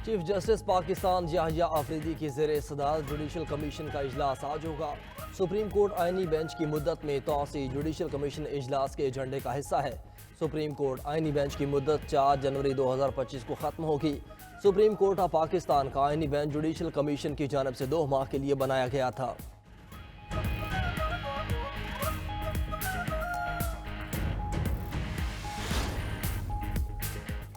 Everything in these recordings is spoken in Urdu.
چیف جسٹس پاکستان یحییٰ آفریدی کی زیر صدارت جوڈیشل کمیشن کا اجلاس آج ہوگا۔ سپریم کورٹ آئینی بینچ کی مدت میں توسیع جوڈیشل کمیشن اجلاس کے ایجنڈے کا حصہ ہے۔ سپریم کورٹ آئینی بینچ کی مدت 4 جنوری 2025 کو ختم ہوگی۔ سپریم کورٹ آف پاکستان کا آئینی بینچ جوڈیشل کمیشن کی جانب سے 2 ماہ کے لیے بنایا گیا تھا۔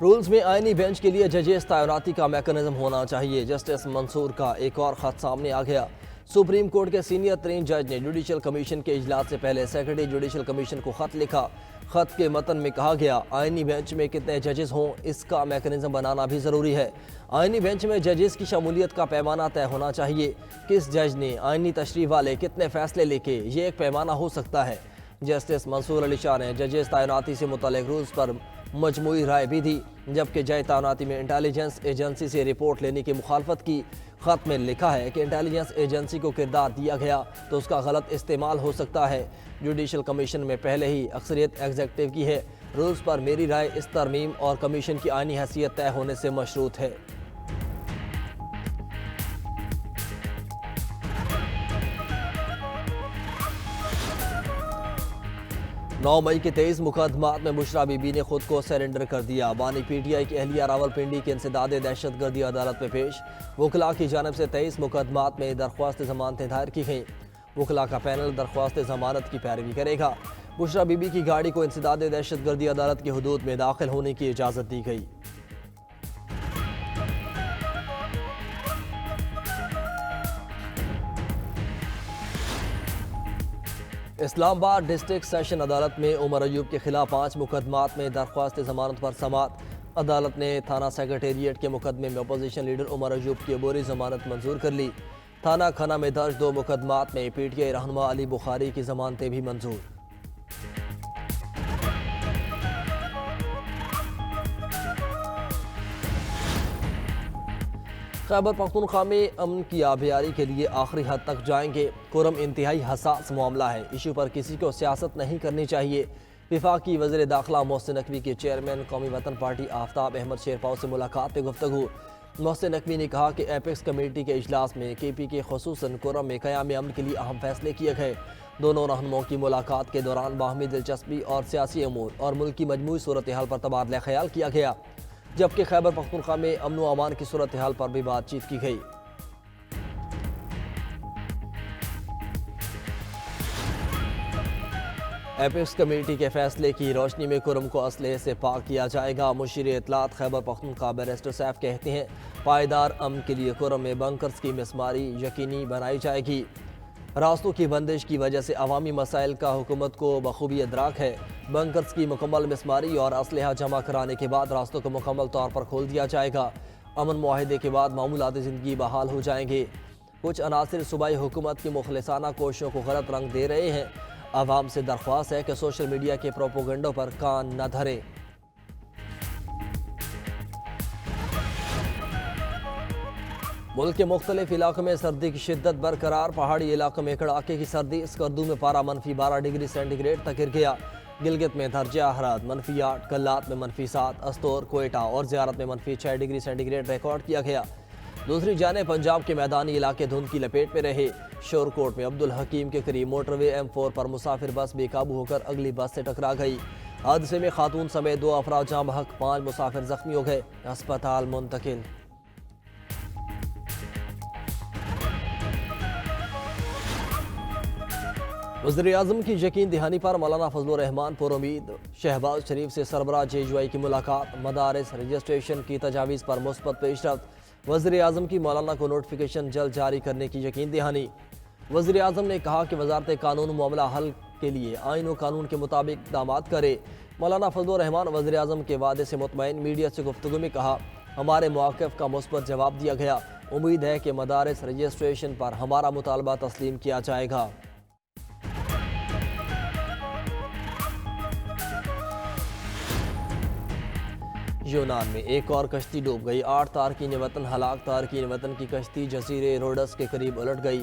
رولز میں آئینی بینچ کے لیے ججز تعیناتی کا میکانزم ہونا چاہیے۔ جسٹس منصور کا ایک اور خط سامنے آ گیا۔ سپریم کورٹ کے سینئر ترین جج نے جوڈیشل کمیشن کے اجلاس سے پہلے سیکرٹری جوڈیشل کمیشن کو خط لکھا۔ خط کے متن میں کہا گیا آئینی بینچ میں کتنے ججز ہوں اس کا میکانزم بنانا بھی ضروری ہے۔ آئینی بینچ میں ججز کی شمولیت کا پیمانہ طے ہونا چاہیے۔ کس جج نے آئینی تشریح والے کتنے فیصلے لکھے یہ ایک پیمانہ ہو سکتا ہے۔ جسٹس منصور علی شاہ نے ججز تعیناتی سے متعلق رولز پر مجموعی رائے بھی دی، جبکہ جج تعیناتی میں انٹیلیجنس ایجنسی سے رپورٹ لینے کی مخالفت کی۔ خط میں لکھا ہے کہ انٹیلیجنس ایجنسی کو کردار دیا گیا تو اس کا غلط استعمال ہو سکتا ہے۔ جوڈیشل کمیشن میں پہلے ہی اکثریت ایگزیکٹو کی ہے۔ رولز پر میری رائے اس ترمیم اور کمیشن کی آئینی حیثیت طے ہونے سے مشروط ہے۔ 9 مئی کے 23 مقدمات میں بشرا بی بی نے خود کو سرنڈر کر دیا۔ بانی پی ٹی آئی کی اہلیہ راول پنڈی کے انسداد دہشت گردی عدالت میں پیش۔ وکلاء کی جانب سے 23 مقدمات میں درخواست ضمانتیں دائر کی گئیں۔ وکلاء کا پینل درخواست ضمانت کی پیروی کرے گا۔ بشرا بی بی کی گاڑی کو انسداد دہشت گردی عدالت کی حدود میں داخل ہونے کی اجازت دی گئی۔ اسلام آباد ڈسٹرکٹ سیشن عدالت میں عمر ایوب کے خلاف 5 مقدمات میں درخواست ضمانت پر سماعت۔ عدالت نے تھانہ سیکریٹریٹ کے مقدمے میں اپوزیشن لیڈر عمر ایوب کی عبوری ضمانت منظور کر لی۔ تھانہ کھنہ میں درج 2 مقدمات میں پی ٹی آئی رہنما علی بخاری کی ضمانتیں بھی منظور۔ خیبر پختونخوا میں امن کی آبیاری کے لیے آخری حد تک جائیں گے۔ کرم انتہائی حساس معاملہ ہے، ایشو پر کسی کو سیاست نہیں کرنی چاہیے۔ وفاقی وزیر داخلہ محسن نقوی کے چیئرمین قومی وطن پارٹی آفتاب احمد شیرپاؤ سے ملاقات میں گفتگو۔ محسن نقوی نے کہا کہ ایپیکس کمیٹی کے اجلاس میں کے پی کے خصوصاً کرم میں قیام امن کے لیے اہم فیصلے کیے گئے۔ دونوں رہنماؤں کی ملاقات کے دوران باہمی دلچسپی اور سیاسی امور اور ملک کی مجموعی صورتحال پر تبادلہ خیال کیا گیا، جبکہ خیبر پختونخوا میں امن و امان کی صورتحال پر بھی بات چیت کی گئی۔ ایپیکس کمیٹی کے فیصلے کی روشنی میں کرم کو اسلحے سے پاک کیا جائے گا۔ مشیر اطلاعات خیبر پختونخوا بیرسٹر سیف کہتے ہیں پائیدار امن کے لیے کرم میں بنکرز کی مسماری یقینی بنائی جائے گی۔ راستوں کی بندش کی وجہ سے عوامی مسائل کا حکومت کو بخوبی ادراک ہے۔ بنکرز کی مکمل مسماری اور اسلحہ جمع کرانے کے بعد راستوں کو مکمل طور پر کھول دیا جائے گا۔ امن معاہدے کے بعد معمولات زندگی بحال ہو جائیں گے۔ کچھ عناصر صوبائی حکومت کی مخلصانہ کوششوں کو غلط رنگ دے رہے ہیں۔ عوام سے درخواست ہے کہ سوشل میڈیا کے پروپیگنڈوں پر کان نہ دھریں۔ ملک کے مختلف علاقوں میں سردی کی شدت برقرار۔ پہاڑی علاقوں میں کڑاکے کی سردی۔ اسکردو میں پارہ -12 ڈگری سینٹی گریڈ تک گر گیا۔ گلگت میں درجہ حرارت -8، کلات میں -7، استور، کوئٹہ اور زیارت میں -6 ڈگری سینٹی گریڈ ریکارڈ کیا گیا۔ دوسری جانب پنجاب کے میدانی علاقے دھند کی لپیٹ میں رہے۔ شورکوٹ میں عبدالحکیم کے قریب موٹر وے M4 پر مسافر بس بے قابو ہو کر اگلی بس سے ٹکرا گئی۔ حادثے میں خاتون سمیت 2 افراد جاں بحق، 5 مسافر زخمی ہو گئے، ہسپتال منتقل۔ وزیراعظم کی یقین دہانی پر مولانا فضل الرحمان پر امید۔ شہباز شریف سے سربراہ JUI کی ملاقات۔ مدارس رجسٹریشن کی تجاویز پر مثبت پیش رفت۔ وزیراعظم کی مولانا کو نوٹیفیکیشن جلد جاری کرنے کی یقین دہانی۔ وزیراعظم نے کہا کہ وزارت قانون معاملہ حل کے لیے آئین و قانون کے مطابق اقدامات کرے۔ مولانا فضل الرحمان وزیراعظم کے وعدے سے مطمئن۔ میڈیا سے گفتگو میں کہا ہمارے مواقف کا مثبت جواب دیا گیا۔ امید ہے کہ مدارس رجسٹریشن پر ہمارا مطالبہ تسلیم کیا جائے گا۔ یونان میں ایک اور کشتی ڈوب گئی۔ 8 تارکین وطن ہلاک۔ تارکین وطن کی کشتی جزیرے روڈس کے قریب الٹ گئی۔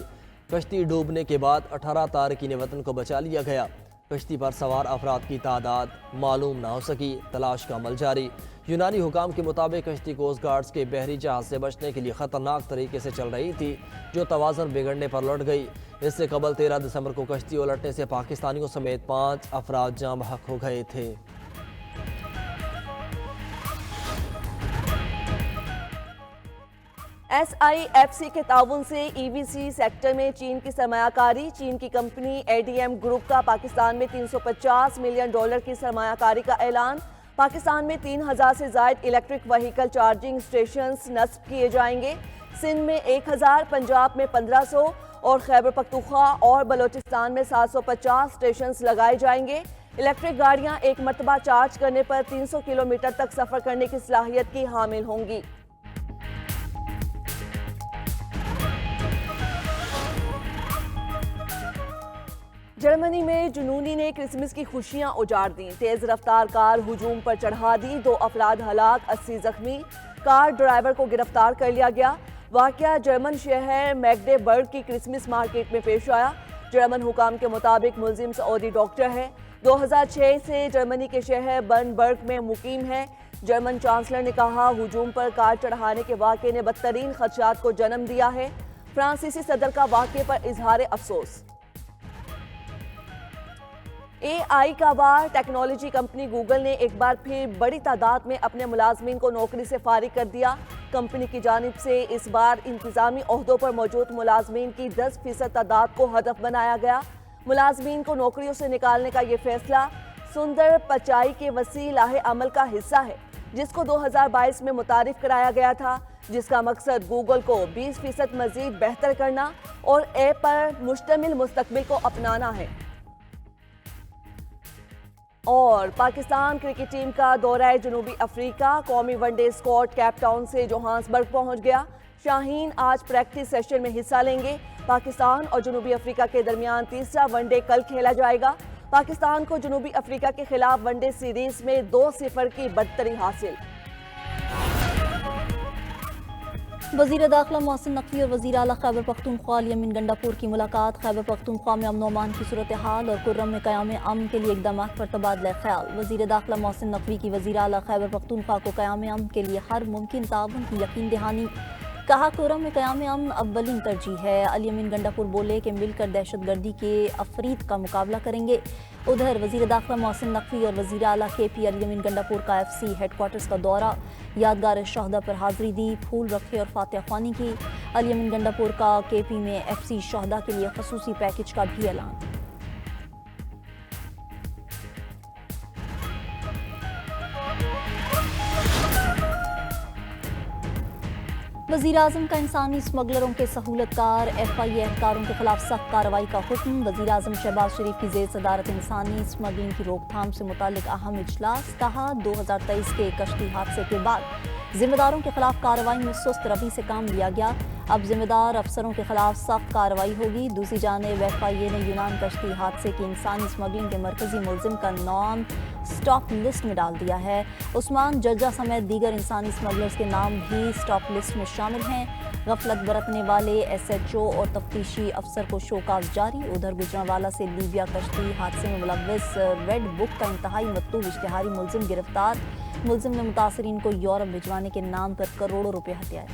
کشتی ڈوبنے کے بعد 18 تارکین وطن کو بچا لیا گیا۔ کشتی پر سوار افراد کی تعداد معلوم نہ ہو سکی، تلاش کا عمل جاری۔ یونانی حکام کے مطابق کشتی کوسٹ گارڈز کے بحری جہاز سے بچنے کے لیے خطرناک طریقے سے چل رہی تھی، جو توازن بگڑنے پر لٹ گئی۔ اس سے قبل 13 دسمبر کو کشتی الٹنے سے پاکستانیوں سمیت 5 افراد جاں بحق ہو گئے تھے۔ SIFC کے تعاون سے EVC سیکٹر میں چین کی سرمایہ کاری۔ چین کی کمپنی ADM گروپ کا پاکستان میں $350 ملین کی سرمایہ کاری کا اعلان۔ پاکستان میں 3000 سے زائد الیکٹرک وہیکل چارجنگ سٹیشنز نصب کیے جائیں گے۔ سندھ میں 1000، پنجاب میں 1500 اور خیبر پختونخوا اور بلوچستان میں 750 سٹیشنز لگائے جائیں گے۔ الیکٹرک گاڑیاں ایک مرتبہ چارج کرنے پر 300 کلومیٹر تک سفر کرنے کی صلاحیت کی حامل ہوں گی۔ جرمنی میں جنونی نے کرسمس کی خوشیاں اجاڑ دیں۔ تیز رفتار کار ہجوم پر چڑھا دی، 2 افراد ہلاک، 80 زخمی۔ کار ڈرائیور کو گرفتار کر لیا گیا۔ واقعہ جرمن شہر میگڈیبرگ کی کرسمس مارکیٹ میں پیش آیا۔ جرمن حکام کے مطابق ملزم سعودی ڈاکٹر ہے، 2006 سے جرمنی کے شہر برنبرگ میں مقیم ہے۔ جرمن چانسلر نے کہا ہجوم پر کار چڑھانے کے واقعے نے بدترین خدشات کو جنم دیا ہے۔ فرانسیسی صدر کا واقعے پر اظہار افسوس۔ AI کا وار، ٹیکنالوجی کمپنی گوگل نے ایک بار پھر بڑی تعداد میں اپنے ملازمین کو نوکری سے فارغ کر دیا۔ کمپنی کی جانب سے اس بار انتظامی عہدوں پر موجود ملازمین کی 10% تعداد کو ہدف بنایا گیا۔ ملازمین کو نوکریوں سے نکالنے کا یہ فیصلہ سندر پچائی کے وسیع لاہے عمل کا حصہ ہے، جس کو 2022 میں متعارف کرایا گیا تھا، جس کا مقصد گوگل کو 20% مزید بہتر کرنا اور ایپ پر مشتمل مستقبل کو اپنانا ہے۔ اور پاکستان کرکٹ ٹیم کا دورہ جنوبی افریقہ، قومی one day squad Cape Town سے جوہانسبرگ پہنچ گیا۔ شاہین آج پریکٹس سیشن میں حصہ لیں گے۔ پاکستان اور جنوبی افریقہ کے درمیان تیسرا ون ڈے کل کھیلا جائے گا۔ پاکستان کو جنوبی افریقہ کے خلاف ون ڈے سیریز میں 2-0 کی برتری حاصل۔ وزیر داخلہ محسن نقوی اور وزیر اعلیٰ خیبر پختونخوا الیمین گنڈاپور کی ملاقات۔ خیبر پختونخوا میں امن و امان کی صورتحال اور کرم میں قیام امن کے لیے اقدامات پر تبادلہ خیال۔ وزیر داخلہ محسن نقوی کی وزیر اعلیٰ خیبر پختونخوا کو قیام امن کے لیے ہر ممکن تعاون کی یقین دہانی۔ کہا کرم میں قیام امن اولین ترجیح ہے۔ الیمین گنڈاپور بولے کہ مل کر دہشت گردی کے افرید کا مقابلہ کریں گے۔ ادھر وزیر داخلہ محسن نقوی اور وزیر اعلیٰ KP الیمین گنڈاپور کا FC ہیڈ کوارٹرز کا دورہ، یادگار شہداء پر حاضری دی، پھول رکھے اور فاتحہ خوانی کی۔ الیمین گنڈاپور کا KP میں FC شہداء کے لیے خصوصی پیکج کا بھی اعلان۔ وزیر اعظم کا انسانی اسمگلروں کے سہولت کار FIA اہلکاروں کے خلاف سخت کارروائی کا حکم۔ وزیر اعظم شہباز شریف کی زیر صدارت انسانی اسمگلنگ کی روک تھام سے متعلق اہم اجلاس۔ کہا 2023 کے کشتی حادثے کے بعد ذمہ داروں کے خلاف کارروائی میں سست روی سے کام لیا گیا، اب ذمہ دار افسروں کے خلاف سخت کارروائی ہوگی۔ دوسری جانب FIA نے یونان کشتی حادثے کی انسانی اسمگلنگ کے مرکزی ملزم کا نام سٹاپ لسٹ میں ڈال دیا ہے۔ عثمان جرجہ سمیت دیگر انسانی اسمگلرز کے نام بھی سٹاپ لسٹ میں شامل ہیں۔ غفلت برتنے والے SHO اور تفتیشی افسر کو شوکاز جاری۔ ادھر گجرانوالہ سے لیبیا کشتی حادثے میں ملوث ریڈ بک کا انتہائی مطلوب اشتہاری ملزم گرفتار۔ ملزم نے متاثرین کو یورپ بھجوانے کے نام پر کروڑوں روپے ہتھیائے۔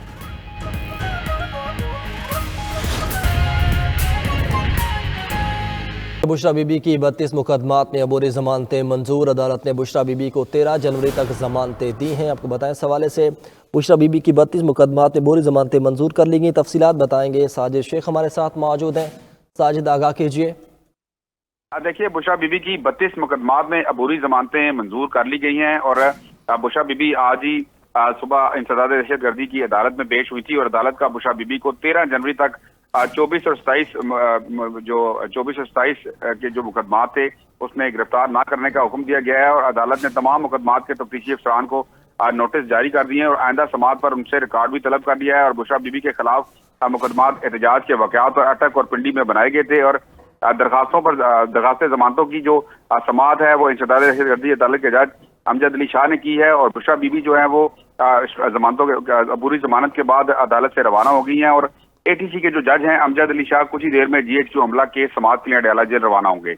بشریٰ بی بی کی 32 مقدمات میں عبوری ضمانتیں منظور۔ عدالت نے بشریٰ بی بی کو 13 جنوری تک ضمانتیں دی ہیں۔ آپ کو بتائیں اس حوالے سے بشریٰ بی بی کی 32 مقدمات میں عبوری ضمانتیں منظور کر لی گئیں۔ تفصیلات بتائیں گے ساجد شیخ ہمارے ساتھ موجود ہیں۔ ساجد آگاہ کیجیے۔ دیکھیے بشریٰ بی بی کی 32 مقدمات میں عبوری ضمانتیں منظور کر لی گئی ہیں اور بشریٰ بی بی آج ہی صبح انسداد دہشت گردی کی عدالت میں پیش ہوئی تھی اور عدالت کا بشریٰ بی بی کو 13 جنوری تک 24 اور 27 کے جو مقدمات تھے اس میں گرفتار نہ کرنے کا حکم دیا گیا ہے اور عدالت نے تمام مقدمات کے تفتیشی افسران کو نوٹس جاری کر دیے ہیں اور آئندہ سماعت پر ان سے ریکارڈ بھی طلب کر لیا ہے اور بشریٰ بی بی کے خلاف مقدمات احتجاج کے واقعات اور اٹک اور پنڈی میں بنائے گئے تھے اور درخواست ضمانتوں کی جو سماعت ہے وہ انسداد دہشت گردی عدالت کے جج امجد علی شاہ نے کی ہے اور بشریٰ بی بی جو ہے وہ ضمانتوں کے عبوری ضمانت کے بعد عدالت سے روانہ ہو گئی ہیں اور ATC کے جو جج ہیں امجد علی شاہ کچھ ہی دیر میں GHQ حملہ کے سماعت کے لیے اڈیالہ جیل روانہ ہوں گے۔